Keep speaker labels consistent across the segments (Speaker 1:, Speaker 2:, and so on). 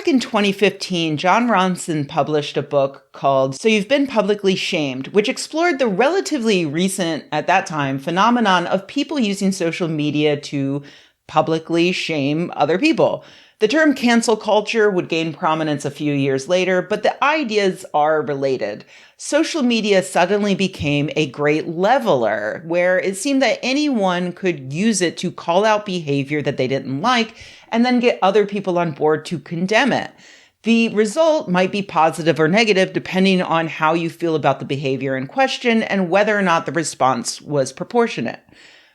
Speaker 1: back in 2015, John Ronson published a book called So You've Been Publicly Shamed, which explored the relatively recent, at that time, phenomenon of people using social media to publicly shame other people. The term cancel culture would gain prominence a few years later, but the ideas are related. Social media suddenly became a great leveler, where it seemed that anyone could use it to call out behavior that they didn't like, and then get other people on board to condemn it. The result might be positive or negative, depending on how you feel about the behavior in question and whether or not the response was proportionate.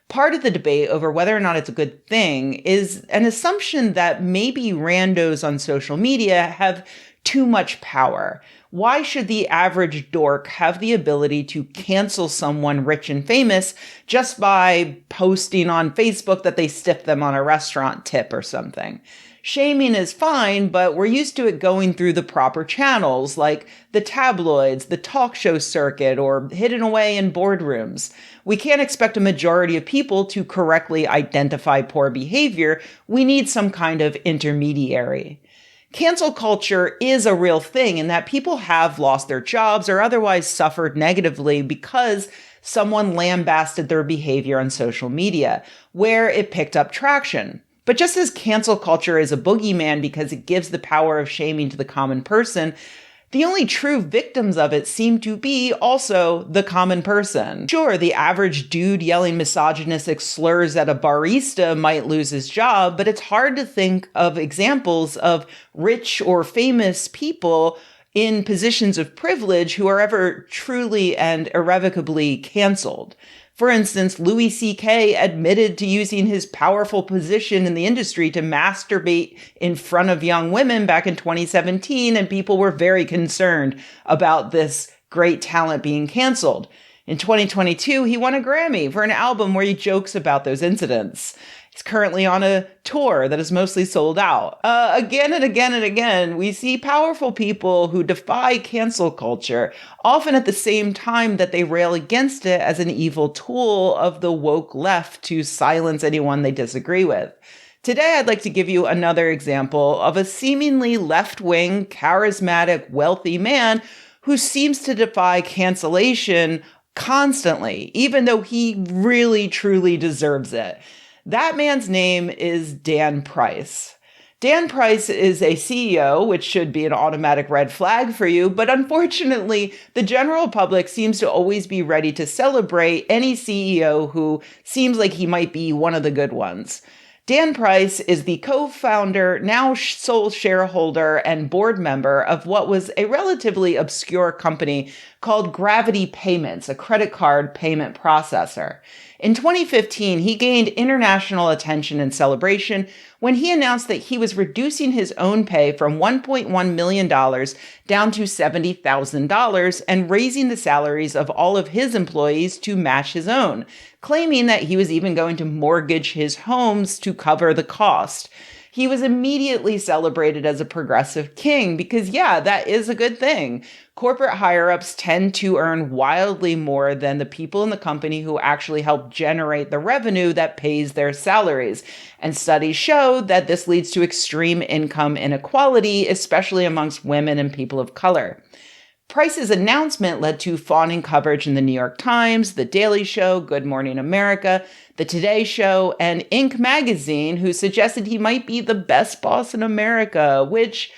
Speaker 1: Part of the debate over whether or not it's a good thing is an assumption that maybe randos on social media have too much power. Why should the average dork have the ability to cancel someone rich and famous just by posting on Facebook that they stiffed them on a restaurant tip or something? Shaming is fine, but we're used to it going through the proper channels like the tabloids, the talk show circuit, or hidden away in boardrooms. We can't expect a majority of people to correctly identify poor behavior. We need some kind of intermediary. Cancel culture is a real thing in that people have lost their jobs or otherwise suffered negatively because someone lambasted their behavior on social media, where it picked up traction. But just as cancel culture is a boogeyman because it gives the power of shaming to the common person, the only true victims of it seem to be also the common person. Sure, the average dude yelling misogynistic slurs at a barista might lose his job, but it's hard to think of examples of rich or famous people in positions of privilege who are ever truly and irrevocably canceled. For instance, Louis C.K. admitted to using his powerful position in the industry to masturbate in front of young women back in 2017, and people were very concerned about this great talent being canceled. In 2022, he won a Grammy for an album where he jokes about those incidents. He's currently on a tour that is mostly sold out. Again and again and again, we see powerful people who defy cancel culture, often at the same time that they rail against it as an evil tool of the woke left to silence anyone they disagree with. Today, I'd like to give you another example of a seemingly left-wing, charismatic, wealthy man who seems to defy cancellation constantly, even though he really, truly deserves it. That man's name is Dan Price. Dan Price is a CEO, which should be an automatic red flag for you, but unfortunately, the general public seems to always be ready to celebrate any CEO who seems like he might be one of the good ones. Dan Price is the co-founder, now sole shareholder and board member of what was a relatively obscure company called Gravity Payments, a credit card payment processor. In 2015, he gained international attention and celebration when he announced that he was reducing his own pay from $1.1 million down to $70,000 and raising the salaries of all of his employees to match his own, claiming that he was even going to mortgage his homes to cover the cost. He was immediately celebrated as a progressive king because, yeah, that is a good thing. Corporate higher-ups tend to earn wildly more than the people in the company who actually help generate the revenue that pays their salaries. And studies show that this leads to extreme income inequality, especially amongst women and people of color. Price's announcement led to fawning coverage in the New York Times, The Daily Show, Good Morning America, The Today Show, and Inc. magazine, who suggested he might be the best boss in America, which,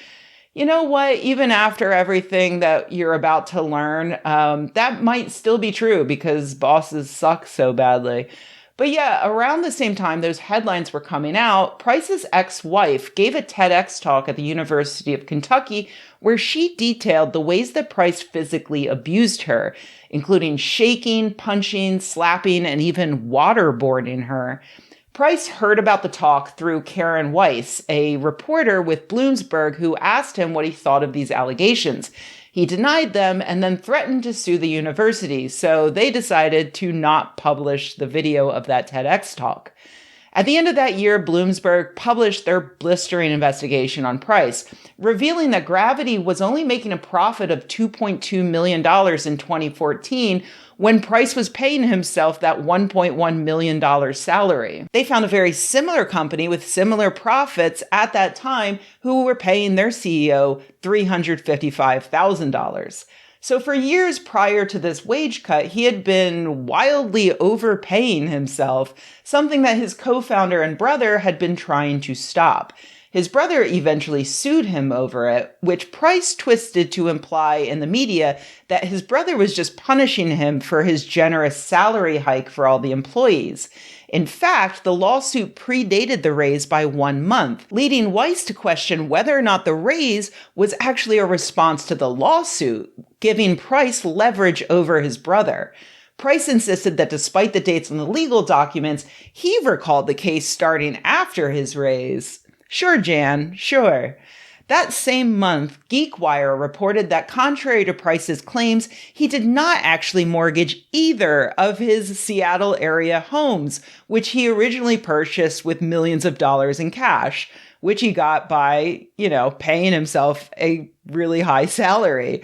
Speaker 1: you know what, even after everything that you're about to learn, that might still be true because bosses suck so badly. But yeah, around the same time those headlines were coming out, Price's ex-wife gave a TEDx talk at the University of Kentucky where she detailed the ways that Price physically abused her, including shaking, punching, slapping, and even waterboarding her. Price heard about the talk through Karen Weiss, a reporter with Bloomsburg, who asked him what he thought of these allegations. He denied them and then threatened to sue the university, so they decided to not publish the video of that TEDx talk. At the end of that year, Bloomberg published their blistering investigation on Price, revealing that Gravity was only making a profit of $2.2 million in 2014 when Price was paying himself that $1.1 million salary. They found a very similar company with similar profits at that time who were paying their CEO $355,000. So for years prior to this wage cut, he had been wildly overpaying himself, something that his co-founder and brother had been trying to stop. His brother eventually sued him over it, which Price twisted to imply in the media that his brother was just punishing him for his generous salary hike for all the employees. In fact, the lawsuit predated the raise by 1 month, leading Weiss to question whether or not the raise was actually a response to the lawsuit, giving Price leverage over his brother. Price insisted that despite the dates on the legal documents, he recalled the case starting after his raise. Sure, Jan, sure. That same month, GeekWire reported that contrary to Price's claims, he did not actually mortgage either of his Seattle area homes, which he originally purchased with millions of dollars in cash, which he got by, paying himself a really high salary.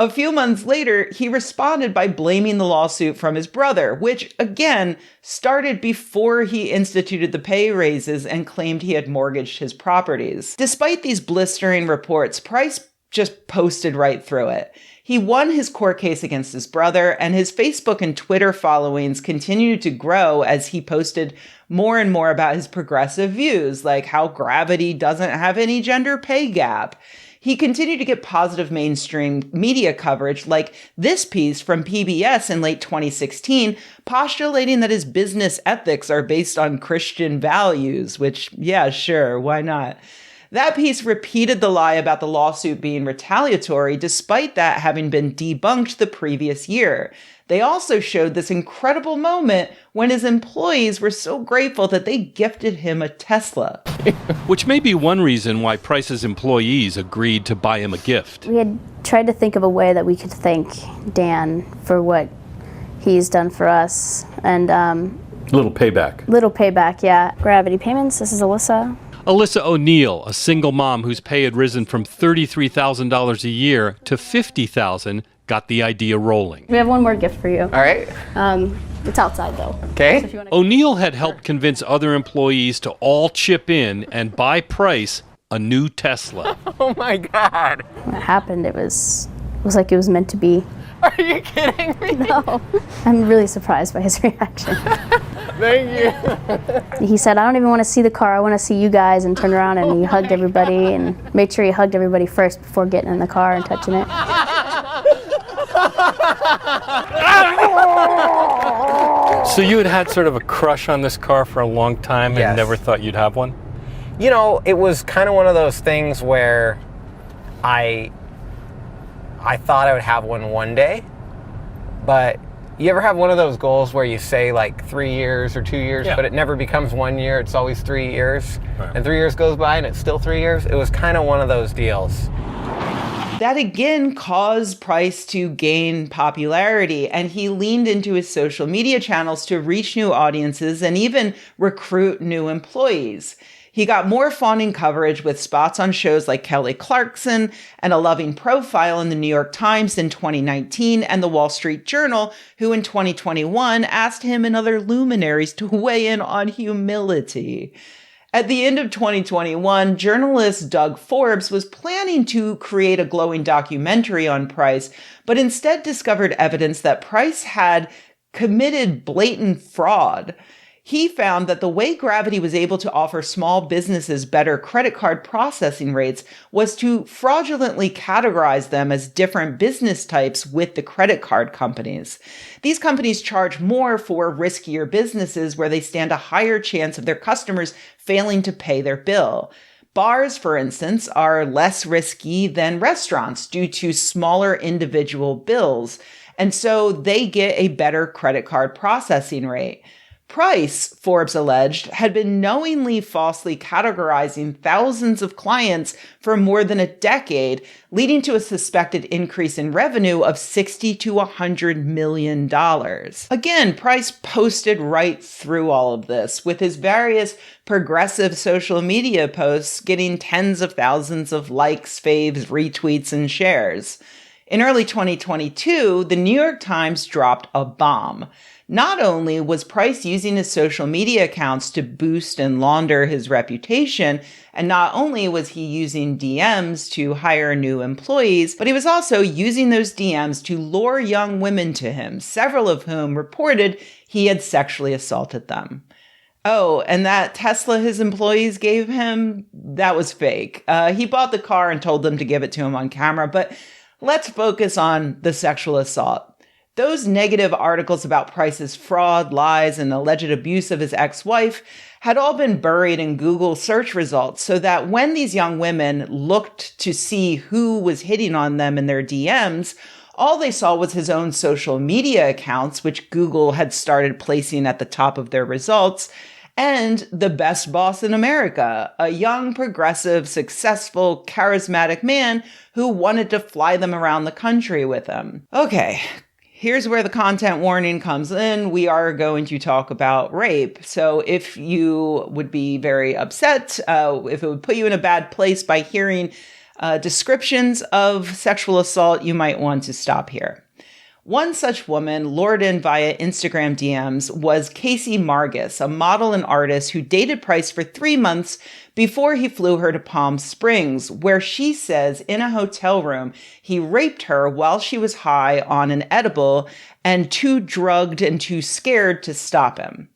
Speaker 1: A few months later, he responded by blaming the lawsuit from his brother, which, again, started before he instituted the pay raises and claimed he had mortgaged his properties. Despite these blistering reports, Price just posted right through it. He won his court case against his brother, and his Facebook and Twitter followings continued to grow as he posted more and more about his progressive views, like how Gravity doesn't have any gender pay gap. He continued to get positive mainstream media coverage, like this piece from PBS in late 2016, postulating that his business ethics are based on Christian values, which, yeah, sure, why not? That piece repeated the lie about the lawsuit being retaliatory, despite that having been debunked the previous year. They also showed this incredible moment when his employees were so grateful that they gifted him a Tesla.
Speaker 2: Which may be one reason why Price's employees agreed to buy him a gift.
Speaker 3: We had tried to think of a way that we could thank Dan for what he's done for us. And
Speaker 2: Little payback.
Speaker 3: Little payback, yeah. Gravity Payments, this is Alyssa.
Speaker 2: Alyssa O'Neill, a single mom whose pay had risen from $33,000 a year to $50,000, got the idea rolling.
Speaker 3: We have one more gift for you.
Speaker 4: All right.
Speaker 3: It's outside, though.
Speaker 4: Okay.
Speaker 3: So
Speaker 2: O'Neill had helped convince other employees to all chip in and buy Price a new Tesla.
Speaker 4: Oh my God.
Speaker 3: When it happened, it was like it was meant to be.
Speaker 4: Are you kidding me?
Speaker 3: No. I'm really surprised by his reaction.
Speaker 4: Thank you.
Speaker 3: He said, I don't even want to see the car. I want to see you guys, and turned around and he hugged everybody and made sure he hugged everybody first before getting in the car and touching it.
Speaker 2: So you had sort of a crush on this car for a long time and
Speaker 4: Yes.
Speaker 2: never thought you'd have one?
Speaker 4: It was kind of one of those things where I thought I would have one day, but you ever have one of those goals where you say like 3 years or 2 years,
Speaker 2: Yeah.
Speaker 4: but it never becomes 1 year, it's always 3 years,
Speaker 2: Right.
Speaker 4: and 3 years goes by and it's still 3 years? It was kind of one of those deals.
Speaker 1: That again caused Price to gain popularity, and he leaned into his social media channels to reach new audiences and even recruit new employees. He got more fawning coverage with spots on shows like Kelly Clarkson and a loving profile in the New York Times in 2019 and the Wall Street Journal, who in 2021 asked him and other luminaries to weigh in on humility. At the end of 2021, journalist Doug Forbes was planning to create a glowing documentary on Price, but instead discovered evidence that Price had committed blatant fraud. He found that the way Gravity was able to offer small businesses better credit card processing rates was to fraudulently categorize them as different business types with the credit card companies. These companies charge more for riskier businesses where they stand a higher chance of their customers failing to pay their bill. Bars, for instance, are less risky than restaurants due to smaller individual bills, and so they get a better credit card processing rate. Price, Forbes alleged, had been knowingly falsely categorizing thousands of clients for more than a decade, leading to a suspected increase in revenue of $60 to $100 million. Again, Price posted right through all of this, with his various progressive social media posts getting tens of thousands of likes, faves, retweets, and shares. In early 2022, the New York Times dropped a bomb. Not only was Price using his social media accounts to boost and launder his reputation, and not only was he using DMs to hire new employees, but he was also using those DMs to lure young women to him, several of whom reported he had sexually assaulted them. Oh, and that Tesla his employees gave him, that was fake. He bought the car and told them to give it to him on camera, but let's focus on the sexual assault. Those negative articles about Price's fraud, lies, and alleged abuse of his ex-wife had all been buried in Google search results, so that when these young women looked to see who was hitting on them in their DMs, all they saw was his own social media accounts, which Google had started placing at the top of their results, and the best boss in America, a young, progressive, successful, charismatic man who wanted to fly them around the country with him. Okay. Here's where the content warning comes in. We are going to talk about rape. So if you would be very upset, if it would put you in a bad place by hearing descriptions of sexual assault, you might want to stop here. One such woman, lured in via Instagram DMs, was Casey Margus, a model and artist who dated Price for 3 months before he flew her to Palm Springs, where she says in a hotel room he raped her while she was high on an edible and too drugged and too scared to stop him.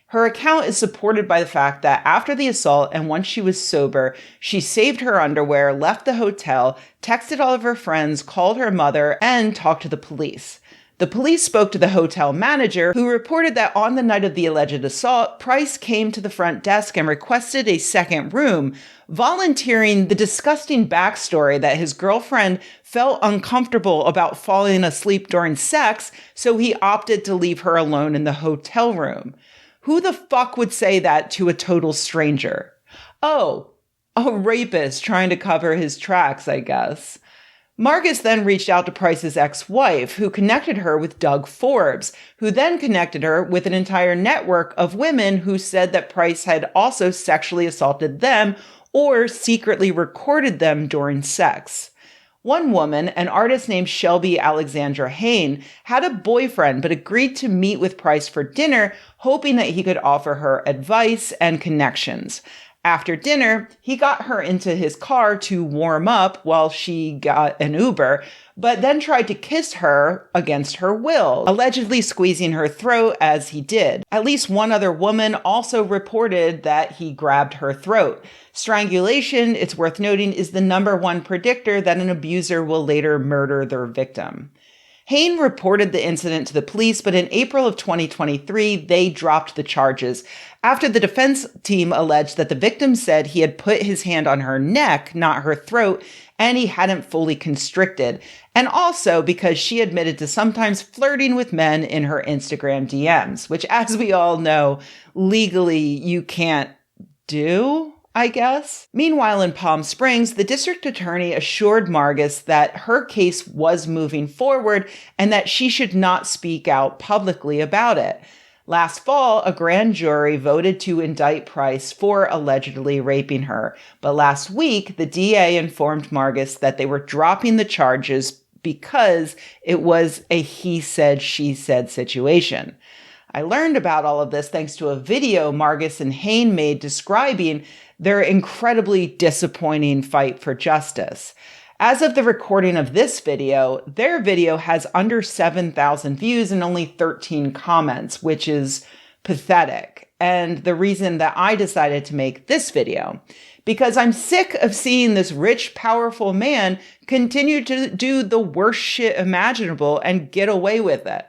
Speaker 1: Her account is supported by the fact that after the assault and once she was sober, she saved her underwear, left the hotel, texted all of her friends, called her mother, and talked to the police. The police spoke to the hotel manager, who reported that on the night of the alleged assault, Price came to the front desk and requested a second room, volunteering the disgusting backstory that his girlfriend felt uncomfortable about falling asleep during sex, so he opted to leave her alone in the hotel room. Who the fuck would say that to a total stranger? Oh, a rapist trying to cover his tracks, I guess. Margus then reached out to Price's ex-wife, who connected her with Doug Forbes, who then connected her with an entire network of women who said that Price had also sexually assaulted them or secretly recorded them during sex. One woman, an artist named Shelby Alexandra Hain, had a boyfriend but agreed to meet with Price for dinner, hoping that he could offer her advice and connections. After dinner, he got her into his car to warm up while she got an Uber, but then tried to kiss her against her will, allegedly squeezing her throat as he did. At least one other woman also reported that he grabbed her throat. Strangulation, it's worth noting, is the #1 predictor that an abuser will later murder their victim. Hain reported the incident to the police, but in April of 2023, they dropped the charges after the defense team alleged that the victim said he had put his hand on her neck, not her throat, and he hadn't fully constricted. And also because she admitted to sometimes flirting with men in her Instagram DMs, which, as we all know, legally you can't do, I guess. Meanwhile, in Palm Springs, the district attorney assured Margus that her case was moving forward and that she should not speak out publicly about it. Last fall, a grand jury voted to indict Price for allegedly raping her. But last week, the DA informed Margus that they were dropping the charges because it was a he said, she said situation. I learned about all of this thanks to a video Margus and Hain made describing their incredibly disappointing fight for justice. As of the recording of this video, their video has under 7,000 views and only 13 comments, which is pathetic. And the reason that I decided to make this video, because I'm sick of seeing this rich, powerful man continue to do the worst shit imaginable and get away with it.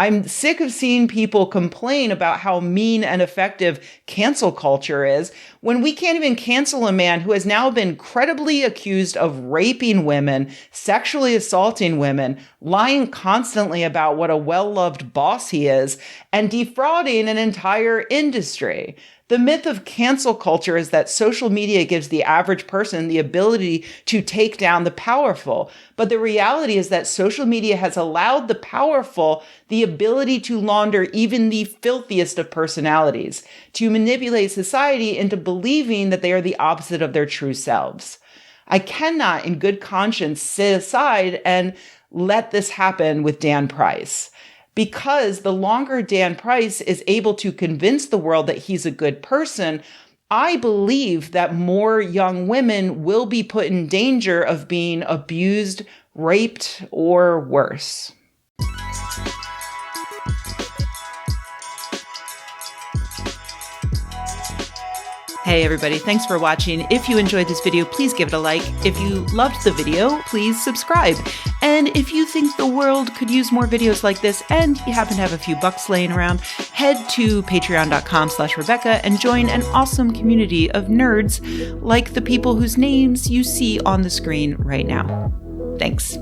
Speaker 1: I'm sick of seeing people complain about how mean and effective cancel culture is when we can't even cancel a man who has now been credibly accused of raping women, sexually assaulting women, lying constantly about what a well-loved boss he is, and defrauding an entire industry. The myth of cancel culture is that social media gives the average person the ability to take down the powerful. But the reality is that social media has allowed the powerful the ability to launder even the filthiest of personalities, to manipulate society into believing that they are the opposite of their true selves. I cannot, in good conscience, sit aside and let this happen with Dan Price. Because the longer Dan Price is able to convince the world that he's a good person, I believe that more young women will be put in danger of being abused, raped, or worse. Hey everybody, thanks for watching. If you enjoyed this video, please give it a like. If you loved the video, please subscribe. And if you think the world could use more videos like this and you happen to have a few bucks laying around, head to patreon.com/Rebecca and join an awesome community of nerds like the people whose names you see on the screen right now. Thanks.